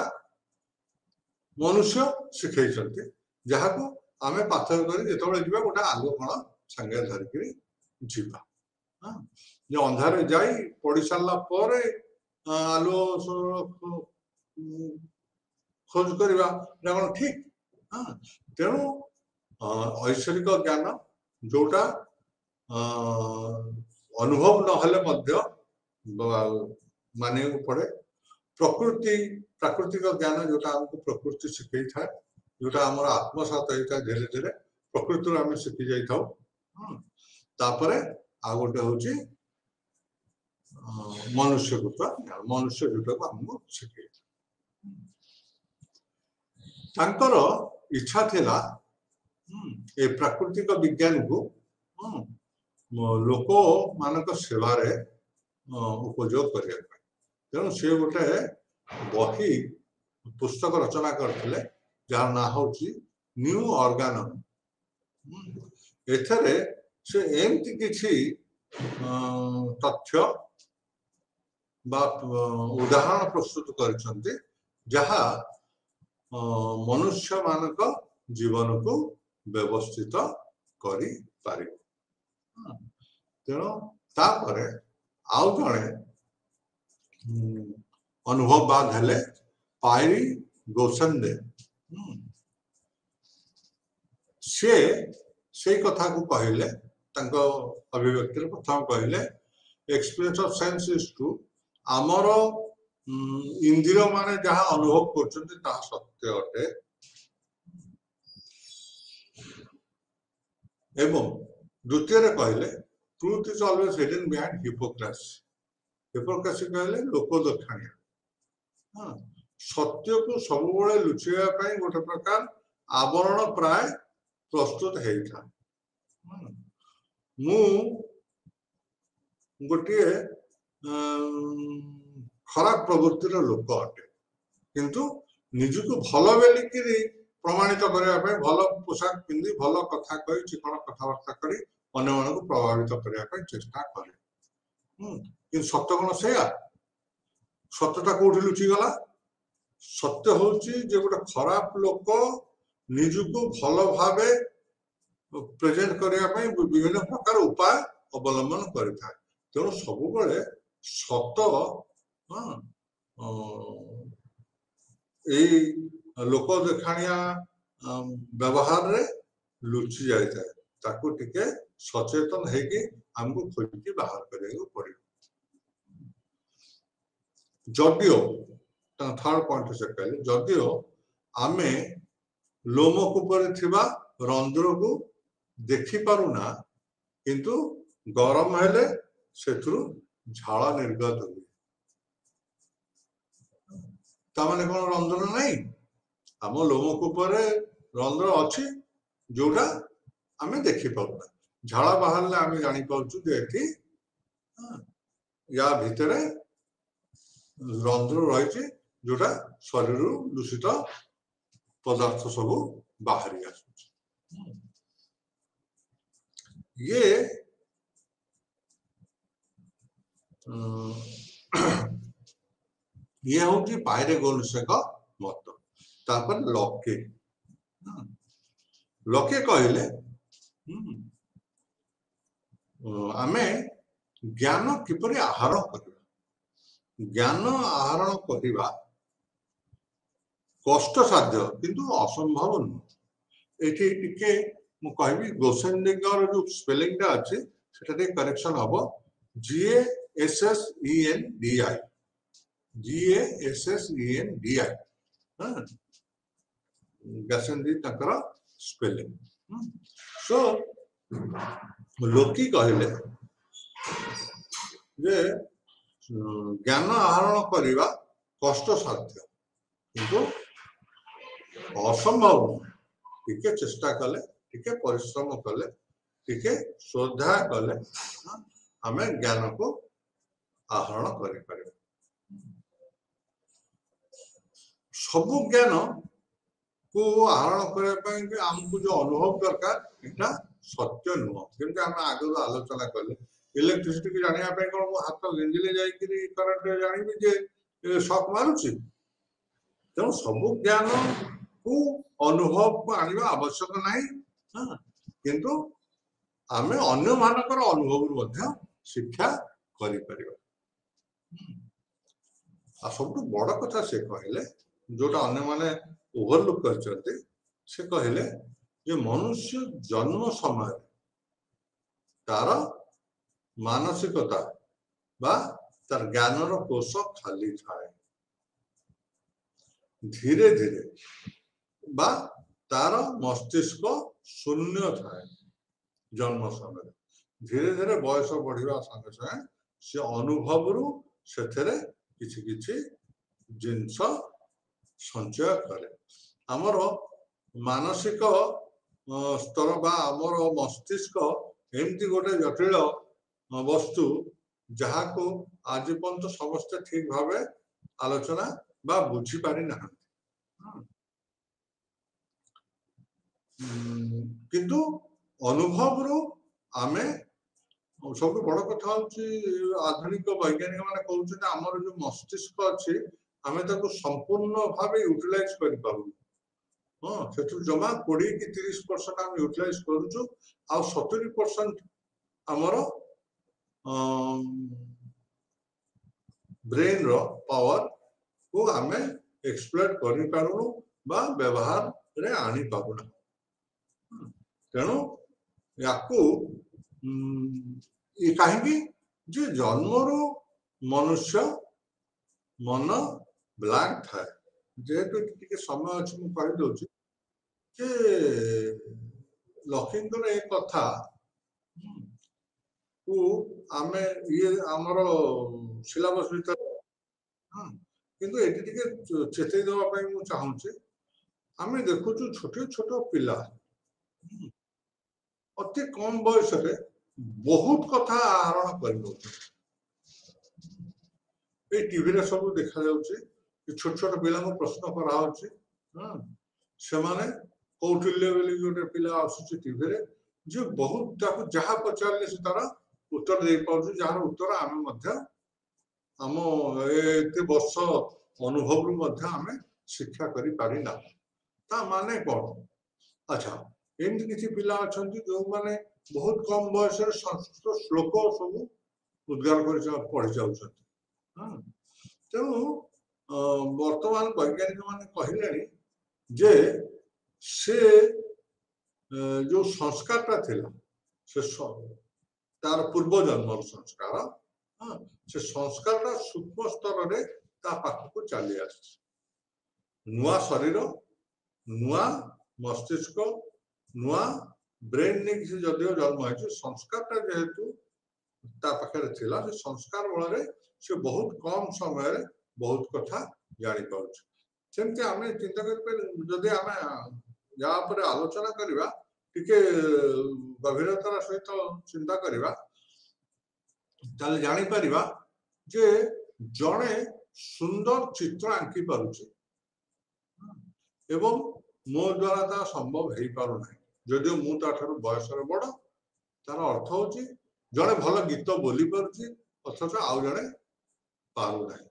मनुष्य शिखै छथि जहाँ को आमे पाथर करी जेतबे जिबा गोटे आलू कोन संगे धरकरी जीवा जो अंधारे जाई पड़ी सारला पर आलू खोज करवा कोन ठीक तेणु ऐश्वरिक ज्ञान जोटा अनुभव नहले मध्य माने पड़े प्राकृतिक ज्ञान जोटा हमको प्रकृति शिखई था जोटा हमर आत्मसात होता धीरे धीरे प्रकृति आम शिखी जाइथाउ तापरे आ गोटे होची मनुष्यकृत मनुष्य जोटा को हमको शिखई तांकर इच्छा थिला ए प्राकृतिक विज्ञान को लोक मानक सेवारे उपयोग करिया तेणु से गोटे बही पुस्तक रचना करथिले जार ना होची न्यू ऑर्गेनम एथरे से एमती किछि तथ्य बा उदाहरण प्रस्तुत करछन्ते जहा मनुष्य मानक जीवन को व्यवस्थित करी पारे तेणु तापरे आउ जणे अनुभव बाद हेले पायरी गोसंदे से कथा को कहले तांको अभिव्यक्ति प्रथम कहले experience of sense is to आमर इंद्रिय माने जहाँ अनुभव करछन्ते ता सत्य अटे एवं द्वितीय कहले truth is always hidden behind hypocrisy कहले लोक दक्षाणिया सत्य को सब बड़े लुचेवा पई गोटे प्रकार आवरण प्राय प्रस्तुत हेइथा मु गोटे खराब प्रवृत्तिर लोक अटे किंतु निजको भल बेलिकी प्रमाणित करने भल पोशाक पिंधि भल कथा कही चिकन कथबार्ता करी अन्य मानक प्रभावित करने चेष्टा करे सत्य कौन से सत्यता कौटी लुचिगला सत्य होची जे गोटे खराब लोक निजको भल भावे प्रेजेंट करने विभिन्न प्रकार उपाय अवलंबन करता है तेणु सब बड़े सत लोक देखाणिया व्यवहार रे लुचि जाए ताकू टिके सचेतन है कि हमको खोजिकी बाहर करने पड़े जदियो थर्ड पॉइंट से कहले जदियो आमे लोमकूप थिबा रंध्र को देखि पारुना किंतु गरम हेले सेथुरु झाल निर्गत हुए तामाने कोन रंध्र नहीं आम लोमकूपर रंध्र अच्छी जोटा आम देखी पाऊना झाल बाहर आम जानी पार्छु जे या भितर रंध्र रही जोटा शरीर दूषित पदार्थ सब बाहरी आस ये ये हूँ पायरेगोनिस मत तापर लके लके कहले आमे ज्ञान किपरि आहरण करबा ज्ञान आहरण करबा कष्ट साध्य किंतु असंभव नुह एठी टिके मु कहबी गोसेंडिगर जो स्पेलिंग टा अछि सेटा टे करेक्शन हबो GASSENDI GASSENDI हां गसेंडी तकर स्पेलिंग सो लोकी कहले जे ज्ञान आहरण करबा कष्ट साध्य किंतु असंभव टिके चेष्टा कले टिके परिश्रम कले टिके श्रद्धा कले आमे ज्ञान को आहरण करि पारे सब ज्ञान को आहरण करे पई कि हमको जो अनुभव दरकार एटा सत्य नुह जेंते हम आगे आलोचना कले इलेक्ट्रिसिटी की जानिया पे कोन हाथ गेंजिले जाई कि करंट जानिबी जे शॉक मारुची तो सब ज्ञान को अनुभव को आनिबा आवश्यक नाही हां किंतु आमे अन्य मानकर अनुभव मध्य शिक्षा करि परिबा आ सब बड़ कथा से कहले जोटा अन्य माने ओवरलुक करचते से कहले जे मनुष्य जन्म समय तार मानसिकता बा तार ज्ञानर कोष खाली थाए धीरे धीरे बा तार मस्तिष्क शून्य थाए जन्म समय धीरे धीरे बयस बढ़िया संगे संगे से अनुभव रु सेथरे किछि किछि जिंस संचय करे हमर मानसिक स्तर बा हमर मस्तिष्क एमती गोटे जटिल वस्तु जहा को आज पर्यंत समस्त ठीक भावे आलोचना बा बुझी पारि ना किंतु अनुभव रो आमे सब बड़ कथा आधुनिक वैज्ञानिक माने कहउछन हमर जो मस्तिष्क अछि आमे ताको संपूर्ण भावे यूटिलाइज करि पाबु हां सेतु जमा 20 कि 30% हम यूटिलाइज करूछु आ 70% हमर ब्रेन रो पावर को आमे एक्सप्लोर करि पारु बा व्यवहार रे आनी पाबु तेणु याकू ये कहीं जे जन्मरु मनुष्य मन ब्लैंक था जेहेतु टिके समय अछि मु कहि दोछि जे लखिंदर एक कथा को आमे ये हमरो सिलेबस भीतर किंतु एटी टिके चेतै देबा पई मु चाहू छी आमे देखुछु छोटे छोटे पिला अति कम बयस रे बहुत कथा आहरण कर टीवी रे सब देखा जाउछे छोट छोट पिला को प्रश्न करा होछि हां से माने कौटिल्य बेली गोटे पिला आसुछि टीवी रे जे बहुत ताको जहा पचारले से तारा उत्तर दे पाउछु जहार उत्तर आमे मध्य हम एते वर्ष अनुभव रु मध्य आमे शिक्षा करि पारि ना ता माने कोन अच्छा एमती किसी पिला अछंती जो माने बहुत कम बयस रे संस्कृत श्लोक सब उद्गार कर पढ़ी जाउछंती हां तेणु वर्तमान वैज्ञानिक माने कहले जे से जो संस्कारटा थिला से तार पूर्व जन्म संस्कार हां से संस्कारटा सूक्ष्म स्तर रे ता पाख को चली आस नुआ शरीर नुआ मस्तिष्क नुआ ब्रेन ने किसी जदियो जन्म है संस्कारटा जेहेतु ता पाखरे थिला से संस्कार बଳରେ से बहुत कम समय रे बहुत कथा जानि पाउछ सेमते आमे चिंता कर जदि आमे या पर आलोचना करबा टिके गभीरतार सहित चिंता करबा ताले जानि परिबा जे जणे सुंदर चित्र आंकी पारुचे एवं मो द्वारा ता संभव हेई पारु नाही जदियो मु ता ठारू बयस रे बड़ तार अर्थ होची जणे भल गीत बोली पारुची अथच आउ जणे पारु नाही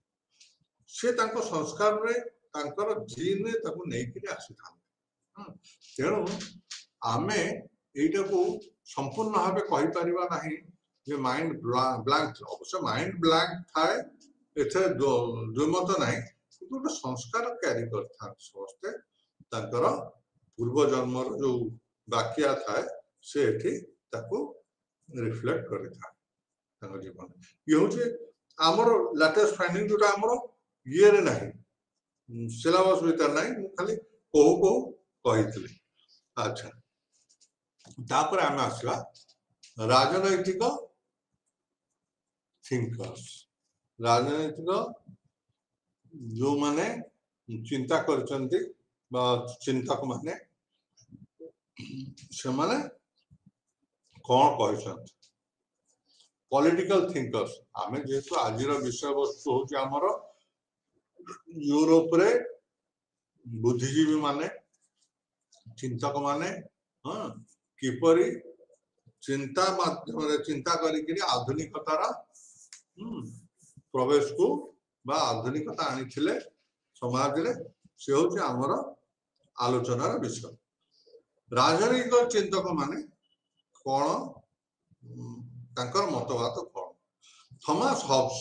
से तांको संस्कार रे तांकर जीन रे ताकू नै कि आसी था तेणु आमे एटा को संपूर्ण भाबे कहि परिबा नाही जे माइंड ब्लैंक अवश्य माइंड ब्लैंक थाए एथे दुमत नाही किंतु संस्कार कैरी करथा समस्ते तांकर पूर्व जन्मर जो बाकिया थाए से एठी ताकू रिफ्लेक्ट करिथा तांको जीवन ये होचे हमर लेटेस्ट फाइंडिंग जोटा हमर ये रे नाही सिलेबस भीतर नाही मु खाली को कहितली अच्छा तापर आमे आसला राजनैतिक थिंकर्स राजनैतिक जो माने चिंता करचंती बा चिंतक माने से माने कोन कहछंती पॉलिटिकल थिंकर्स आमे जेतु आजिर विषय वस्तु होची हमर यूरोप रे बुद्धिजीवी माने चिंतक माने हां किपरि चिंता माध्यम रे चिंता करी कि आधुनिकतार प्रवेश को बा आधुनिकता आनी थिले समाज रे से होची हमर आलोचनार विषय राजनैतिक चिंतक माने कोन तांकर मतवाद कोन थॉमस हॉब्स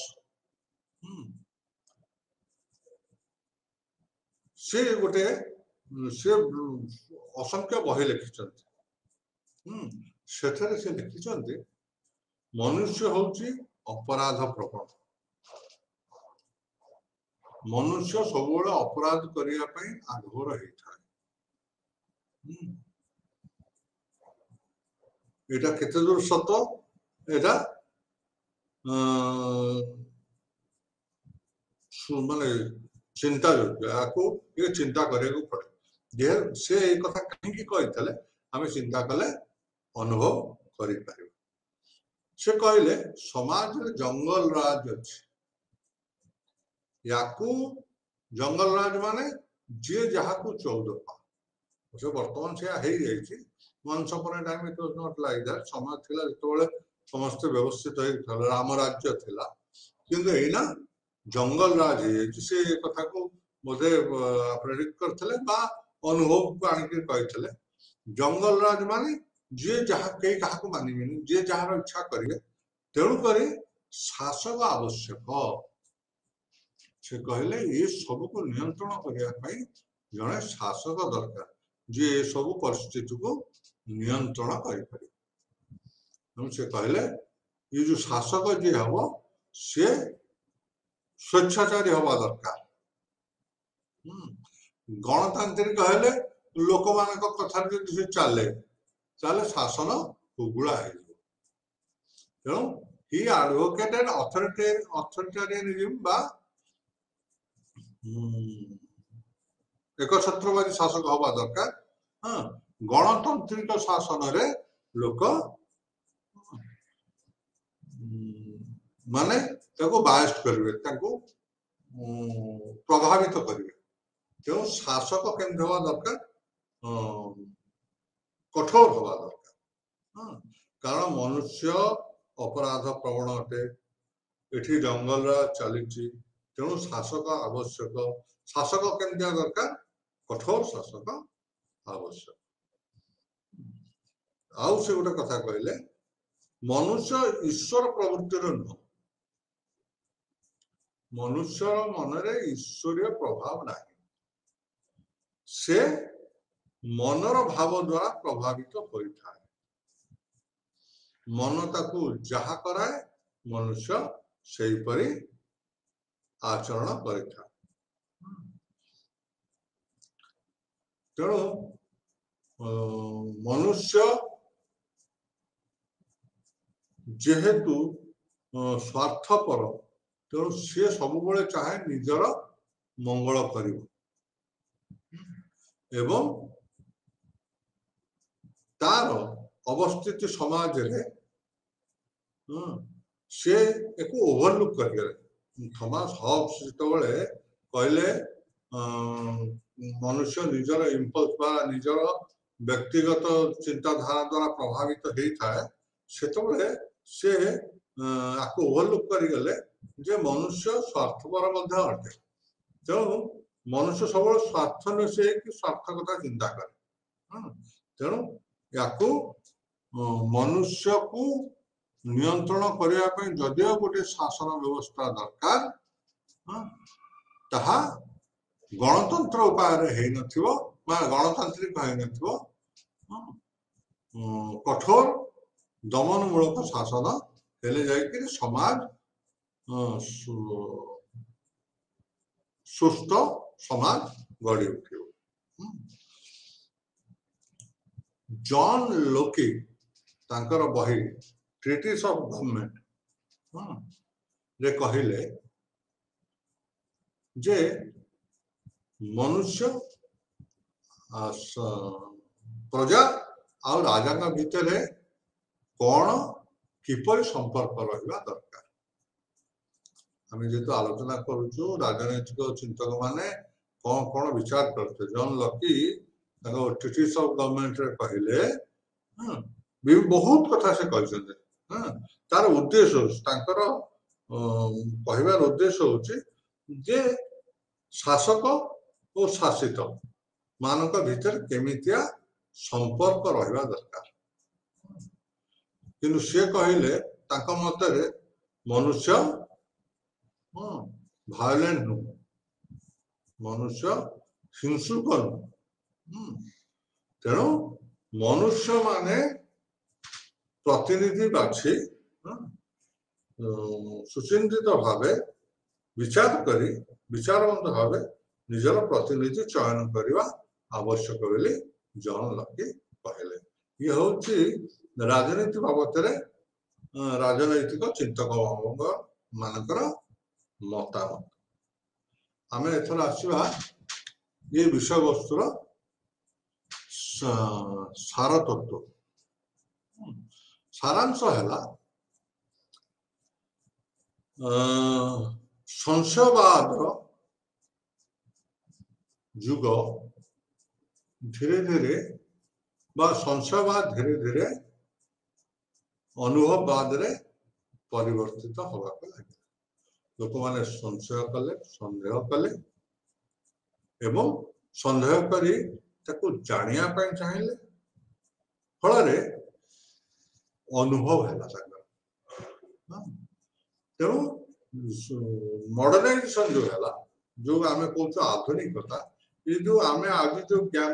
से गोटे से असंख्य बही लिखिछन्ति सेठरे से लिखिछन्ति मनुष्य होची अपराध प्रवण मनुष्य सबोले अपराध करिया पई आग्रह हेई थाए एटा केते दूर सत एटा माने चिंता को ये चिंता करे को पड़े जे से एक कथा कहीं की कहतले हमें चिंता कले अनुभव करि पारिबो से कहले समाज रे जंगल राज अछि याकू जंगल राज माने जे जहा को 14 पा से वर्तमान से हेई जाई छी once upon time it was not like that समाज थिला जेतोले समस्त व्यवस्थित होई थला राम राज्य थिला किंतु एना जंगल राज जिसे कथा को मुझे प्रेडिक्ट करथले बा अनुभव को आनि के कहथले जंगल राज माने जे जहा के कहा को मानिबेनी जे जहार इच्छा करिवे तेणु करी शासक आवश्यक से कहले ये सब को नियंत्रण करिया पई जने शासक दरकार जे सब परिस्थिति को नियंत्रण करि पारे हम से कहले ये जो शासक जे हबो से स्वेच्छाचारी हवा दरकार गणतांत्रिक हेले लोक मानक कथा जे चले चले शासन उगुला है तेणु ही एडवोकेटेड अथॉरिटेरियनिज्म बा एक छत्रवादी शासक हवा दरकार हाँ गणतांत्रिक शासन रे लोक माने ताको बायस्ट करिवे ताको प्रभावित करिवे तेणु शासक केमते हवा दरकार कठोर हवा दरकार कारण मनुष्य अपराध प्रवण अटे एठी जंगल चली तेणु शासक आवश्यक शासक केमते दरकार कठोर शासक आवश्यक आउ से गोटे कथा कहले मनुष्य ईश्वर प्रवृत्तिर नुह मनुष्य मनरे ईश्वरीय प्रभाव नहीं से मनर भाव द्वारा प्रभावित होता है मन ताकू जहा कराए मनुष्य से परी आचरण करिथा तेणु मनुष्य जेहेतु स्वार्थपर तेणु सी सब चाहे निजर मंगल कर तार अवस्थित समाज रे से एक ओवरलुक कर थॉमस हॉब्स जिते कहले मनुष्य निजर इम्पल्स बा निजर व्यक्तिगत चिंताधारा द्वारा प्रभावित होता है से आपको ओवरलुक करगले जे मनुष्य स्वार्थपर अटे तेणु मनुष्य सब स्वार्थ नशे कि स्वार्थ कथा चिंता करे तेणु या मनुष्य को नियंत्रण करने जदिव गोटे शासन व्यवस्था दरकार ताहा गणतंत्र उपाय गणतांत्रिक कठोर दमनमूलक शासन हेले जाइए समाज सुस्थ समाज गढ़ी उठ जॉन लोकी तांकर बही ट्रिटीज ऑफ गवर्नमेंट रे कहिले जे मनुष्य प्रजा और राजा भितर कौन किपर संपर्क रहा दरकार आम जेहेतु आलोचना करुचु राजनैतिक चिंतक माने कौन कौन विचार करते John lucky treatises of government रे कहले बहुत कथा से कहते तार उद्देश्य कहबार उद्देश्य होचे जे शासक और शासित मानक भीतर केमितिया संपर्क रहिबा दरकार किंतु से कहले तांका मतरे मनुष्य वायलेंट नु मनुष्य हिंसुक नु तेणु मनुष्य माने प्रतिनिधि बाछी सुचिंतित भावे विचार करी विचारवंत भावे निजर प्रतिनिधि चयन करने आवश्यक बोली जॉन लकी कहले ये हूँ राजनीति बाबद राजनैतिक चिंतक मानकर मतामत आम एथर आसवा ये विषय वस्तुर सार तत्व सारांश है संशयवाद जुग धीरे धीरे संशयवाद धीरे धीरे अनुभववाद रे परिवर्तित होगा लगे लोक माने संशय कले संदेह कले एवं संदेह करी ताकू जानिया पाई चाहिए फल अनुभव है तेणु मॉडर्नाइजेशन जो है जो आम कह आधुनिकता ये जो आम आज जो ज्ञान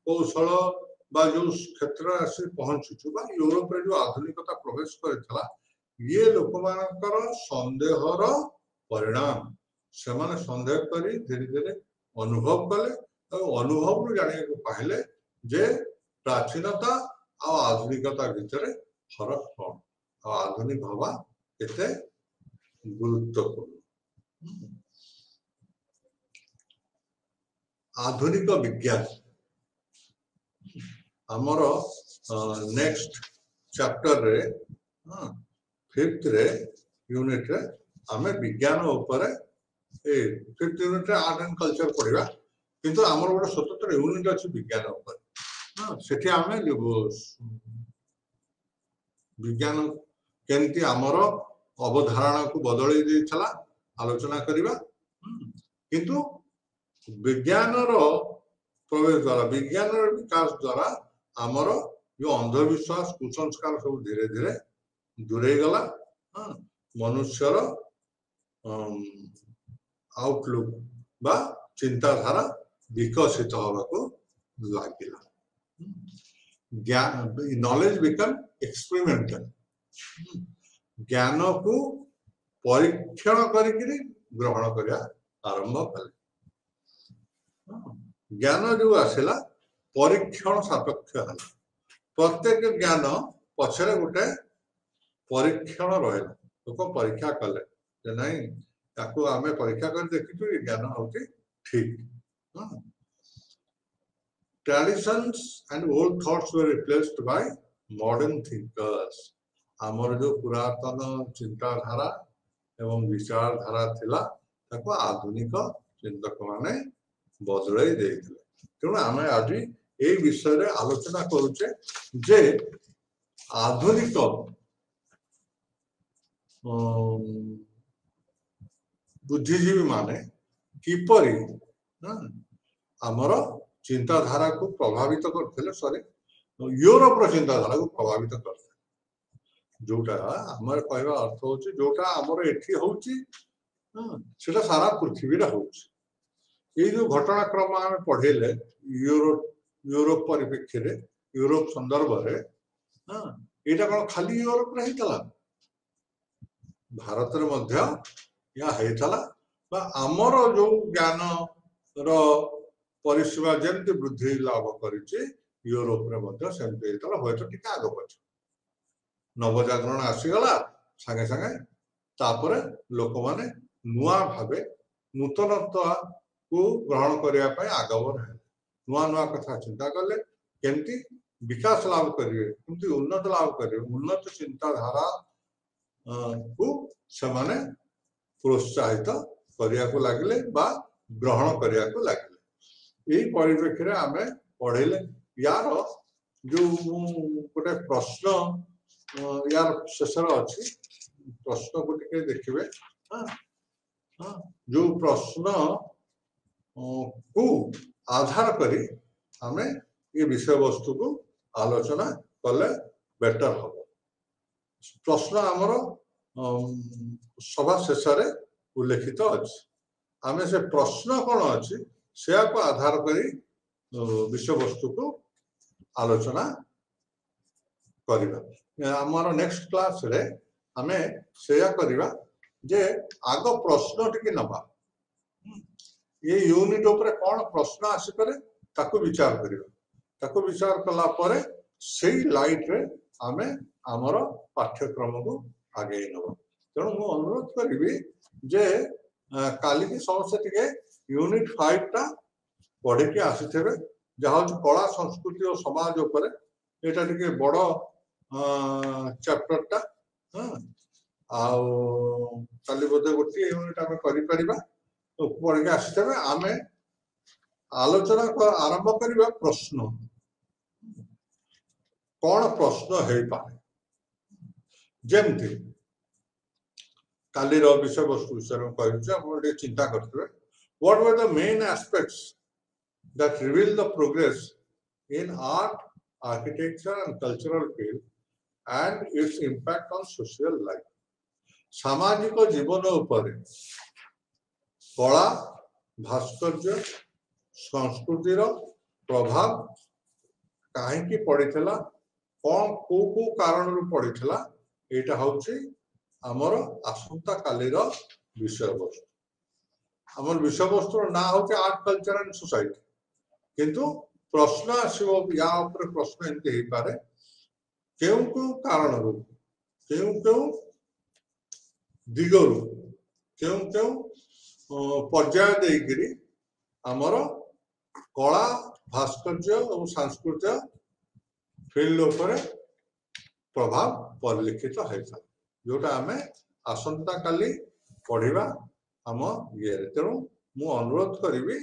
कौशल जो क्षेत्र आसी पहुंचुचु यूरोप रे जो आधुनिकता प्रवेश करथिला ये लोक मानकर संदेहर परिणाम से माने संदेह करी धीरे धीरे अनुभव कले अनुभव रु जानिया को पाइले जे प्राचीनता और आधुनिकता भितर फरक कौन आधुनिक हवा केते गुरुत्वपूर्ण आधुनिक विज्ञान आमर नेक्स्ट चैप्टर रे फिफ्थ रे यूनिट रे आमे विज्ञान ऊपर फिफ्थ यूनिट रे आर्ट एंड कल्चर पढ़िबा किंतु आमर गोटे स्वतंत्र यूनिट अछि विज्ञान ऊपर सेठी आमे विज्ञान केमती आमर अवधारणा को बदल देइछला आलोचना करिबा किंतु विज्ञान प्रवेश द्वारा विज्ञान विकास द्वारा आमर जो अंधविश्वास कुसंस्कार सब धीरे धीरे दूरे गला मनुष्यर आउटलुक बा चिंताधारा विकसित होगा लगिला ज्ञान नॉलेज बिकम एक्सपेरिमेंटल ज्ञान को परीक्षण करी ग्रहण करिया आरंभ कले ज्ञान जो आसला परीक्षण सापेक्ष है प्रत्येक ज्ञान पछरे गोटे परीक्षण रहा लोक परीक्षा कले नहीं ताकू आमे परीक्षा कर देखिछु ये ज्ञान होती ठीक। Traditions and old thoughts were replaced by modern thinkers। आमर जो पुरातन चिंताधारा एवं विचारधारा थिला ताको आधुनिक चिंतक माने बदलाई देथिले। तेणु आमे आज ए विषय रे आलोचना करूचे जे आधुनिक बुद्धिजीवी माने किपरि आमर चिंताधारा को प्रभावित करथिले सॉरी यूरोप रो चिंताधारा को प्रभावित करथिले जोटा हमर कहबा अर्थ होची जोटा हमर एठी होची सेटा सारा पृथ्वी रे होची। ये जो घटनाक्रम आम पढ़ेले यूरोप परिप्रेक्षी रे यूरोप संदर्भ रे एटा कोन खाली यूरोप रे हितला भारत रे मध्य या हेतला बा हमर जो ज्ञान रो परिसीमा जेमति वृद्धि लाभ करिचे यूरोप रे मध्य सेमति हेतला होय तो टिका आगो पछ नवजागरण आसीगला संगे संगे तापरे लोक माने नुआ भाबे नूतनत्व को ग्रहण करिया पय आगवर है नुआ नुआ कथा चिंता करले केमति विकास लाभ करिवे केमति उन्नत लाभ करिवे उन्नत चिंताधारा को समाने प्रोत्साहित करिया को लागले बा ग्रहण करिया को लागले। एई परिप्रेक्षी रे आमे पढेले यार जो गोटे प्रश्न यार शेषर अच्छी प्रश्न को टिके देखिए जो प्रश्न को आधार करी हमें ये विषय वस्तु को आलोचना कले बेटर हम। प्रश्न आमर सभा शेष उल्लेखित अच्छी आमे से प्रश्न कौन अच्छी से आधार करी विषय वस्तु को आलोचना करिबा। आमर नेक्स्ट क्लास रे हमें सेया करिबा जे आगो प्रश्न टिके नबा ये यूनिट ऊपर कौन प्रश्न आसी पारे ताको विचार करिबा ताको विचार कला परे सेई लाइट रे हमें आमर पाठ्यक्रम को आगे नबा। तेणु मु अनुरोध करिबी जे काली की समस्या टिके यूनिट 5 टा पढ़े के आसीथेबे जहा कला संस्कृति और समाज ऊपर एटा टिके बड़ चैप्टर टा काली बोधे गोटे यूनिट आम कर पढ़ के आसते आम आलोचना आरंभ करवा प्रश्न कौन प्रश्न हो पाए जमती काली विषय वस्तु विषय चिंता करते what were the main aspects that reveal the progress in art architecture and cultural field and its impact on social life। सामाजिक जीवन उपरे कला भास्कर्य संस्कृतिर प्रभाव कहीं पड़ीला कौन को कारण रु पड़ीला एटा होची हमर आसंता कालीर विषय वस्तु। हमर विषय वस्तु ना होची आर्ट कल्चर एंड सोसाइटी किंतु प्रश्न आसीबो या ऊपर प्रश्न एंते हे पारे क्यों क्यों कारण रू क्यों क्यों दिगरू क्यों क्यों पर्याय देगिरी हमर कला भास्कर्य और सांस्कृतिक फील्ड ऊपर प्रभाव परिलक्षित होता जोटा आम आसंता काली पढ़ा आम ये। तेणु मु अनुरोध करी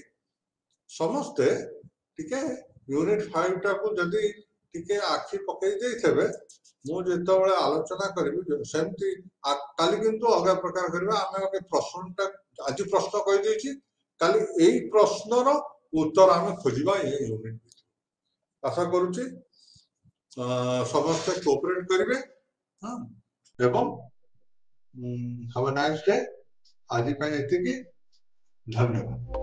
समस्ते टिके यूनिट 5 टा को जदि टिके आखि पकई देइथबे मु जेतबेले आलोचना करिवि सेमती काली किंतु अलग प्रकार करबा आमे ओके प्रश्नटा आज प्रश्न कहि देछि काली एई प्रश्नर उत्तर आमे खोजिबा ए यूनिट आशा करूछि समस्त कोऑपरेट करिवे हां एवं हैव अ नाइस डे आज पय एतिकी धन्यवाद।